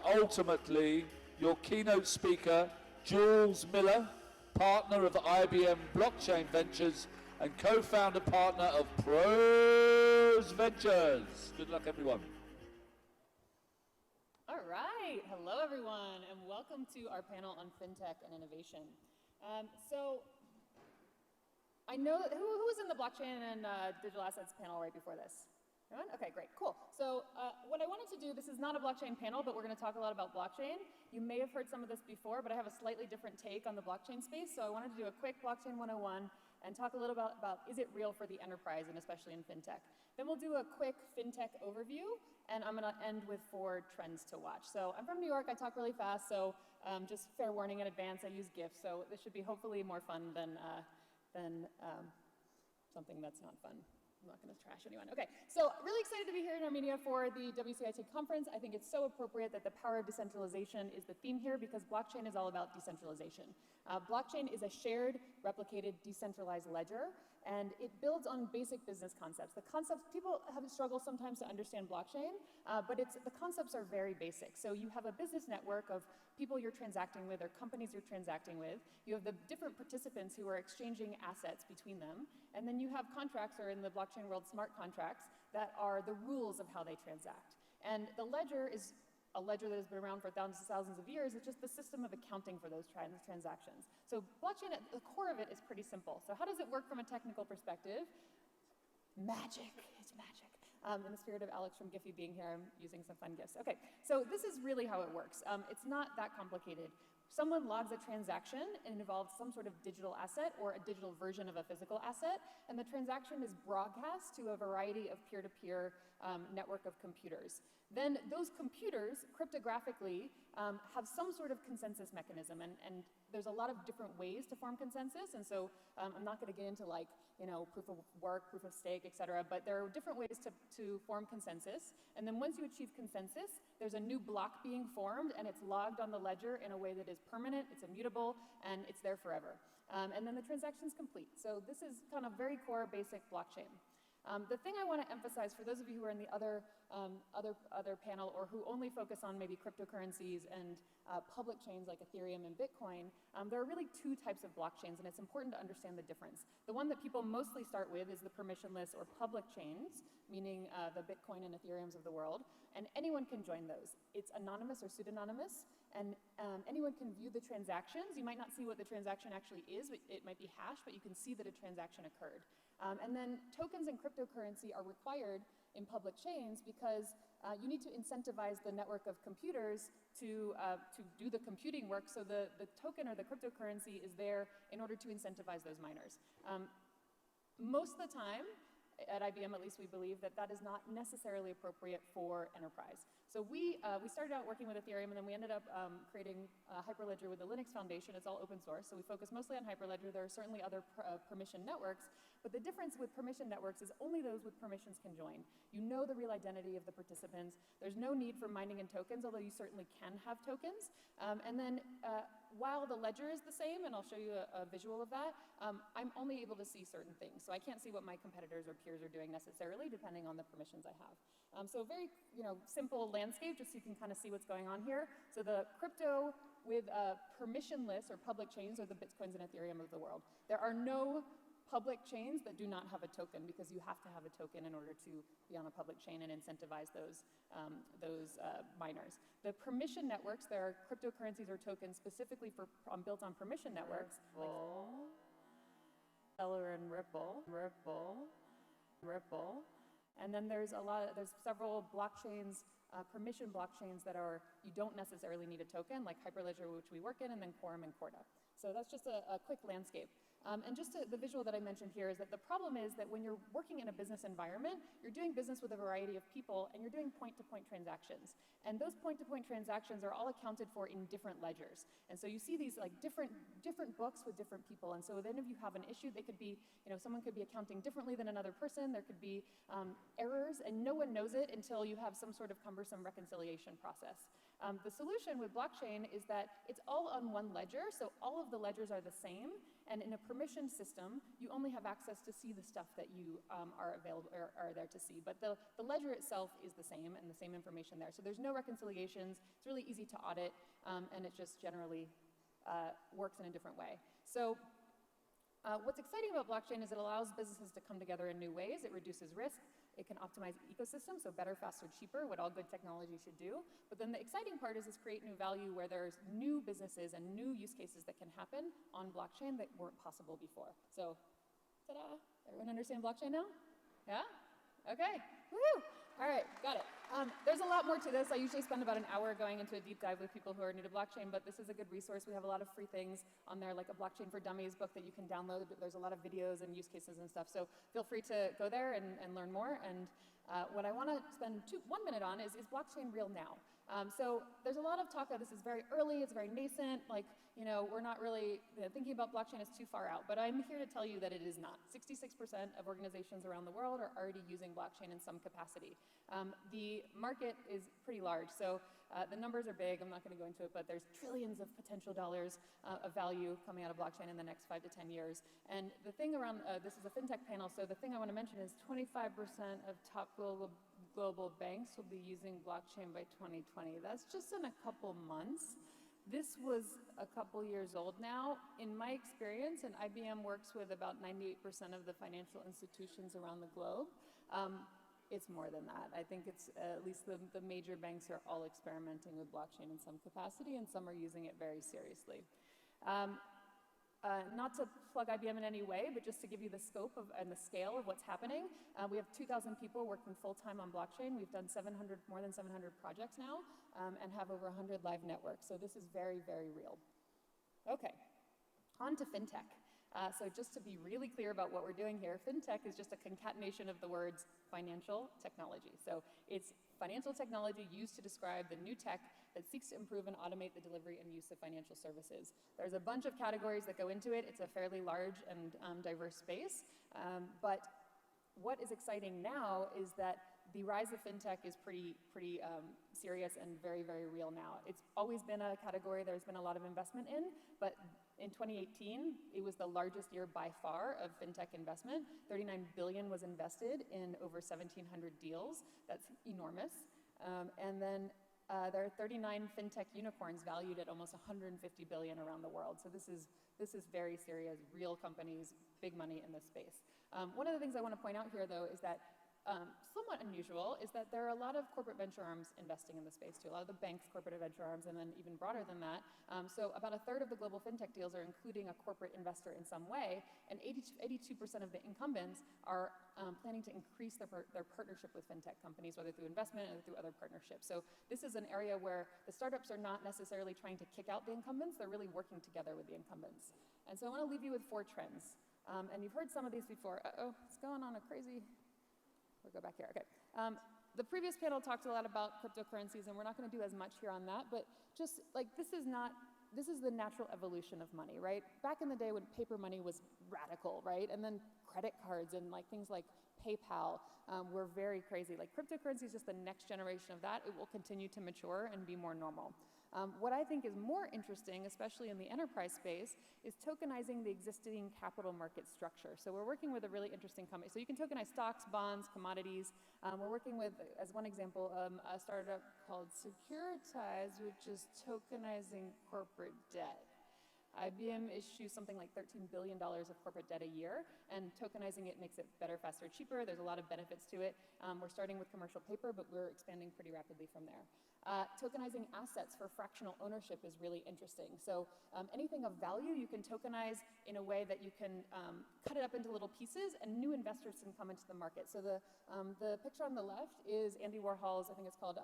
Ultimately, your keynote speaker, Jules Miller, partner of IBM Blockchain Ventures and co-founder partner of Pros Ventures. Good luck, everyone. All right. Hello, everyone, and welcome to our panel on FinTech and innovation. So I know that, who was in the blockchain and digital assets panel right before this? Everyone? Okay, great, cool. So what I wanted to do, this is not a blockchain panel, but we're going to talk a lot about blockchain. You may have heard some of this before, but I have a slightly different take on the blockchain space. So I wanted to do a quick blockchain 101 and talk a little about is it real for the enterprise and especially in FinTech. Then we'll do a quick FinTech overview, and I'm going to end with 4 trends to watch. So I'm from New York, I talk really fast, so just fair warning in advance, I use GIFs, so this should be hopefully more fun than something that's not fun. I'm not going to trash anyone. Okay, so really excited to be here in Armenia for the WCIT conference. I think it's so appropriate that the power of decentralization is the theme here because blockchain is all about decentralization. Blockchain is a shared, replicated, decentralized ledger, and it builds on basic business concepts. The concepts, people have struggled sometimes to understand blockchain, but the concepts are very basic. So you have a business network of people you're transacting with or companies you're transacting with. You have the different participants who are exchanging assets between them. And then you have contracts, or in the blockchain world, smart contracts, that are the rules of how they transact. And the ledger is a ledger that has been around for thousands of years. It's just the system of accounting for those transactions. So blockchain, at the core of it, is pretty simple. So how does it work from a technical perspective? Magic. It's magic. In the spirit of Alex from Giphy being here, I'm using some fun gifts. Okay, so this is really how it works. It's not that complicated. Someone logs a transaction and it involves some sort of digital asset or a digital version of a physical asset, and the transaction is broadcast to a variety of peer-to-peer network of computers. Then those computers, cryptographically, have some sort of consensus mechanism, and there's a lot of different ways to form consensus, and so I'm not going to get into proof of work, proof of stake, et cetera, but there are different ways to form consensus, and then once you achieve consensus, there's a new block being formed, and it's logged on the ledger in a way that is permanent, it's immutable, and it's there forever. And then the transaction's complete. So this is kind of very core, basic blockchain. The thing I want to emphasize for those of you who are in the other panel or who only focus on maybe cryptocurrencies and public chains like Ethereum and Bitcoin, there are really 2 types of blockchains, and it's important to understand the difference. The one that people mostly start with is the permissionless or public chains, meaning the Bitcoin and Ethereums of the world, and anyone can join those. It's anonymous or pseudonymous, and anyone can view the transactions. You might not see what the transaction actually is, but it might be hashed, but you can see that a transaction occurred. And then tokens and cryptocurrency are required in public chains because you need to incentivize the network of computers to do the computing work, so the token or the cryptocurrency is there in order to incentivize those miners. Most of the time, at IBM at least, we believe that that is not necessarily appropriate for enterprise. So we started out working with Ethereum, and then we ended up creating Hyperledger with the Linux Foundation. It's all open source, so we focus mostly on Hyperledger. There are certainly other permission networks, but the difference with permission networks is only those with permissions can join. You know the real identity of the participants. There's no need for mining in tokens, although you certainly can have tokens. And then while the ledger is the same, and I'll show you a visual of that, I'm only able to see certain things. So I can't see what my competitors or peers are doing necessarily, depending on the permissions I have. So very simple landscape, just so you can kind of see what's going on here. So the crypto with permissionless or public chains are the Bitcoins and Ethereum of the world. There are no public chains that do not have a token, because you have to have a token in order to be on a public chain and incentivize those miners. The permission networks, there are cryptocurrencies or tokens specifically built on permission networks, like Stellar and Ripple. And then there's several blockchains, permission blockchains that you don't necessarily need a token, like Hyperledger, which we work in, and then Quorum and Corda. So that's just a quick landscape. And just the visual that I mentioned here is that the problem is that when you're working in a business environment, you're doing business with a variety of people, and you're doing point-to-point transactions. And those point-to-point transactions are all accounted for in different ledgers. And so you see these like different books with different people. And so if any of you have an issue, they could be, someone could be accounting differently than another person. There could be errors, and no one knows it until you have some sort of cumbersome reconciliation process. The solution with blockchain is that it's all on one ledger, so all of the ledgers are the same, and in a permission system, you only have access to see the stuff that you are available or are there to see. But the ledger itself is the same and the same information there. So there's no reconciliations. It's really easy to audit, and it just generally works in a different way. So what's exciting about blockchain is it allows businesses to come together in new ways. It reduces risk. It can optimize ecosystems, so better, faster, cheaper, what all good technology should do. But then the exciting part is create new value where there's new businesses and new use cases that can happen on blockchain that weren't possible before. So, ta-da! Everyone understand blockchain now? Yeah? Okay. Woo! All right, got it. There's a lot more to this. I usually spend about an hour going into a deep dive with people who are new to blockchain, but this is a good resource. We have a lot of free things on there, like a Blockchain for Dummies book that you can download. There's a lot of videos and use cases and stuff, so feel free to go there and learn more. And what I want to spend 1 minute on is blockchain real now? So there's a lot of talk of this is very early, it's very nascent, like, you know, we're not really thinking about blockchain is too far out, but I'm here to tell you that it is not. 66% of organizations around the world are already using blockchain in some capacity. The market is pretty large, so the numbers are big. I'm not going to go into it, but there's trillions of potential dollars of value coming out of blockchain in the next 5 to 10 years. And the thing around, this is a fintech panel, so the thing I want to mention is 25% of top global banks will be using blockchain by 2020. That's just in a couple months. This was a couple years old now. In my experience, and IBM works with about 98% of the financial institutions around the globe, it's more than that. I think it's at least the major banks are all experimenting with blockchain in some capacity, and some are using it very seriously. Not to plug IBM in any way, but just to give you the scope and the scale of what's happening. We have 2,000 people working full-time on blockchain. We've done more than 700 projects now, and have over 100 live networks. So this is very, very real. Okay, on to fintech. So just to be really clear about what we're doing here, fintech is just a concatenation of the words financial technology. So it's financial technology used to describe the new tech that seeks to improve and automate the delivery and use of financial services. There's a bunch of categories that go into it. It's a fairly large and diverse space. But what is exciting now is that the rise of fintech is pretty serious and very, very real now. It's always been a category there's been a lot of investment in, but in 2018, it was the largest year by far of fintech investment. 39 billion was invested in over 1,700 deals. That's enormous. And then there are 39 fintech unicorns valued at almost 150 billion around the world. So this is very serious, real companies, big money in this space. One of the things I want to point out here, though, is that somewhat unusual is that there are a lot of corporate venture arms investing in the space too. A lot of the banks, corporate venture arms, and then even broader than that. So about a third of the global fintech deals are including a corporate investor in some way, and 82% of the incumbents are planning to increase their partnership with fintech companies, whether through investment or through other partnerships. So this is an area where the startups are not necessarily trying to kick out the incumbents, they're really working together with the incumbents. And so I want to leave you with 4 trends. And you've heard some of these before. Uh-oh, it's going on a crazy... We'll go back here, okay. The previous panel talked a lot about cryptocurrencies, and we're not gonna do as much here on that, but just like this is the natural evolution of money, right? Back in the day when paper money was radical, right? And then credit cards and like things like PayPal were very crazy. Like cryptocurrency is just the next generation of that. It will continue to mature and be more normal. What I think is more interesting, especially in the enterprise space, is tokenizing the existing capital market structure. So we're working with a really interesting company. So you can tokenize stocks, bonds, commodities. We're working with, as one example, a startup called Securitize, which is tokenizing corporate debt. IBM issues something like $13 billion of corporate debt a year, and tokenizing it makes it better, faster, cheaper. There's a lot of benefits to it. We're starting with commercial paper, but we're expanding pretty rapidly from there. Tokenizing assets for fractional ownership is really interesting. So anything of value you can tokenize in a way that you can cut it up into little pieces, and new investors can come into the market. So the picture on the left is Andy Warhol's, I think it's called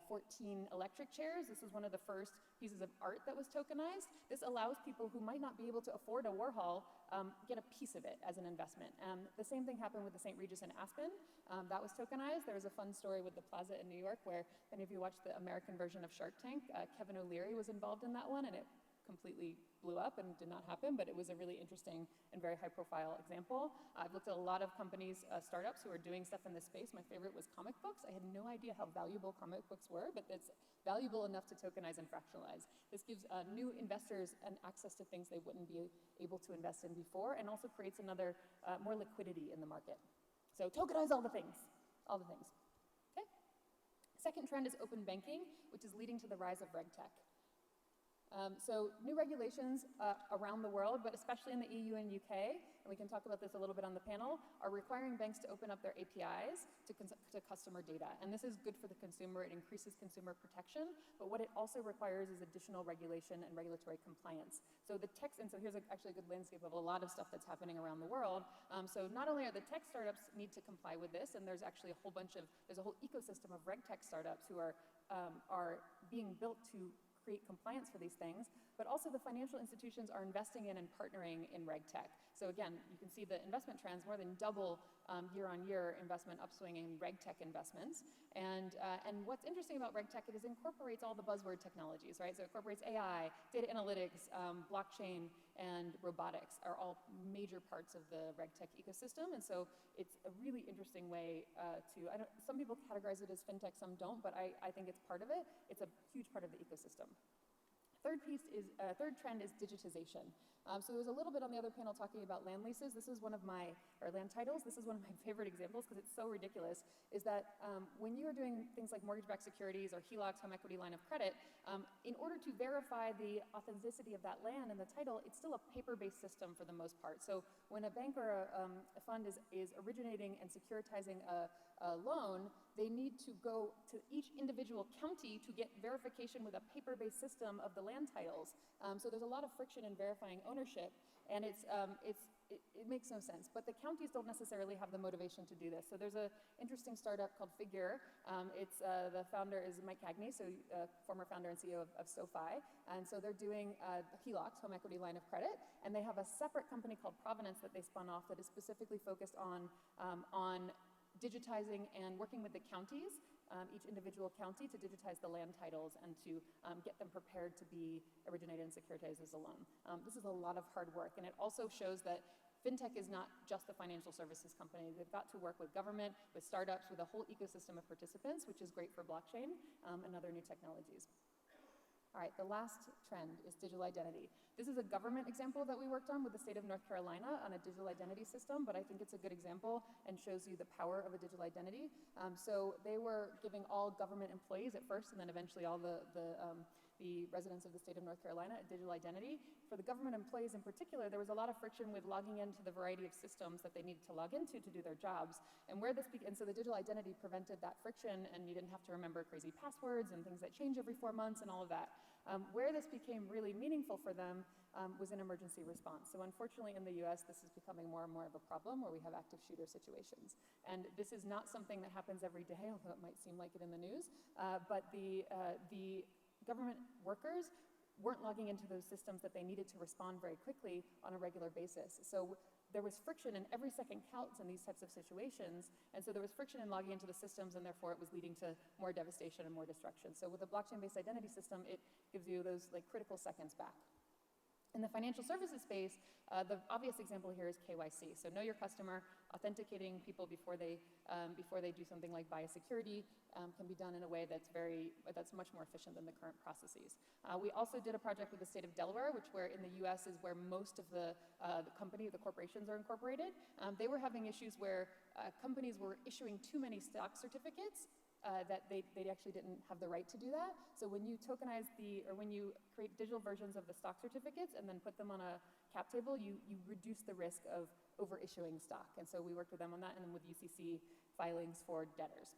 14 electric chairs. This was one of the first pieces of art that was tokenized. This allows people who might not be able to afford a Warhol get a piece of it as an investment. The same thing happened with the St. Regis in Aspen. That was tokenized. There was a fun story with the Plaza in New York where, if any of you watched the American version of Shark Tank, Kevin O'Leary was involved in that one, and it completely blew up and did not happen, but it was a really interesting and very high-profile example. I've looked at a lot of companies, startups who are doing stuff in this space. My favorite was comic books. I had no idea how valuable comic books were, but it's valuable enough to tokenize and fractionalize. This gives new investors an access to things they wouldn't be able to invest in before, and also creates another, more liquidity in the market. So tokenize all the things, all the things. Okay. Second trend is open banking, which is leading to the rise of RegTech. So new regulations around the world, but especially in the EU and UK, and we can talk about this a little bit on the panel, are requiring banks to open up their APIs to customer data. And this is good for the consumer. It increases consumer protection, but what it also requires is additional regulation and regulatory compliance. So the tech, and so here's actually a good landscape of a lot of stuff that's happening around the world. So not only are the tech startups need to comply with this, and there's actually a whole bunch of, there's a whole ecosystem of RegTech startups who are being built to create compliance for these things, but also the financial institutions are investing in and partnering in RegTech. So again, you can see the investment trends more than double year-on-year investment upswing in RegTech investments. And what's interesting about RegTech, it incorporates all the buzzword technologies, right? So it incorporates AI, data analytics, blockchain, and robotics are all major parts of the RegTech ecosystem. And so it's a really interesting way some people categorize it as fintech, some don't, but I think it's part of it. It's a huge part of the ecosystem. Third trend is digitization. So there was a little bit on the other panel talking about land leases. This is one of my, or land titles. This is one of my favorite examples because it's so ridiculous, is that when you are doing things like mortgage-backed securities or HELOCs, home equity line of credit, in order to verify the authenticity of that land and the title, it's still a paper-based system for the most part. So when a bank or a fund is originating and securitizing a loan, they need to go to each individual county to get verification with a paper-based system of the land titles. So there's a lot of friction in verifying ownership, and it makes no sense. But the counties don't necessarily have the motivation to do this. So there's an interesting startup called Figure. The founder is Mike Cagney, so former founder and CEO of SoFi. And so they're doing HELOCs, home equity line of credit, and they have a separate company called Provenance that they spun off that is specifically focused on digitizing and working with the counties, each individual county, to digitize the land titles and to get them prepared to be originated and securitized as a loan. This is a lot of hard work, and it also shows that fintech is not just a financial services company. They've got to work with government, with startups, with a whole ecosystem of participants, which is great for blockchain and other new technologies. All right, the last trend is digital identity. This is a government example that we worked on with the state of North Carolina on a digital identity system, but I think it's a good example and shows you the power of a digital identity. So they were giving all government employees at first, and then eventually all the residents of the state of North Carolina a digital identity. For the government employees in particular, there was a lot of friction with logging into the variety of systems that they needed to log into to do their jobs. And so the digital identity prevented that friction, and you didn't have to remember crazy passwords and things that change every 4 months and all of that. Where this became really meaningful for them was in emergency response. So unfortunately in the US, this is becoming more and more of a problem where we have active shooter situations. And this is not something that happens every day, although it might seem like it in the news, but the government workers weren't logging into those systems that they needed to respond very quickly on a regular basis. So there was friction, and every second counts in these types of situations, and so there was friction in logging into the systems, and therefore it was leading to more devastation and more destruction. So with a blockchain-based identity system, it gives you those critical seconds back. In the financial services space, the obvious example here is KYC. So know your customer, authenticating people before they do something like buy a security can be done in a way that's much more efficient than the current processes. We also did a project with the state of Delaware, where in the US is where most of the corporations are incorporated. They were having issues where companies were issuing too many stock certificates that they actually didn't have the right to do that. So when you tokenize when you create digital versions of the stock certificates and then put them on a cap table, you reduce the risk of over-issuing stock. And so we worked with them on that, and then with UCC filings for debtors.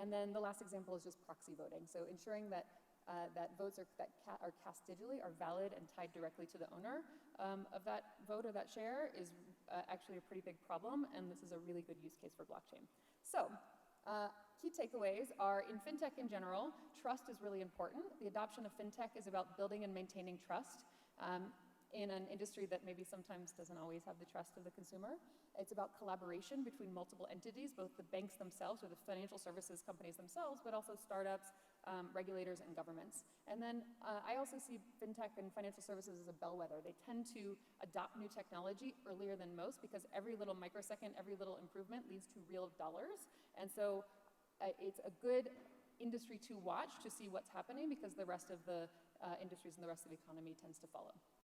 And then the last example is just proxy voting. So ensuring that votes that are cast digitally are valid and tied directly to the owner of that vote or that share is actually a pretty big problem, and this is a really good use case for blockchain. So key takeaways are, in fintech in general, trust is really important. The adoption of fintech is about building and maintaining trust in an industry that maybe sometimes doesn't always have the trust of the consumer. It's about collaboration between multiple entities, both the banks themselves or the financial services companies themselves, but also startups, regulators and governments. And then I also see fintech and financial services as a bellwether. They tend to adopt new technology earlier than most because every little microsecond, every little improvement leads to real dollars. And so it's a good industry to watch to see what's happening because the rest of the industries and the rest of the economy tends to follow.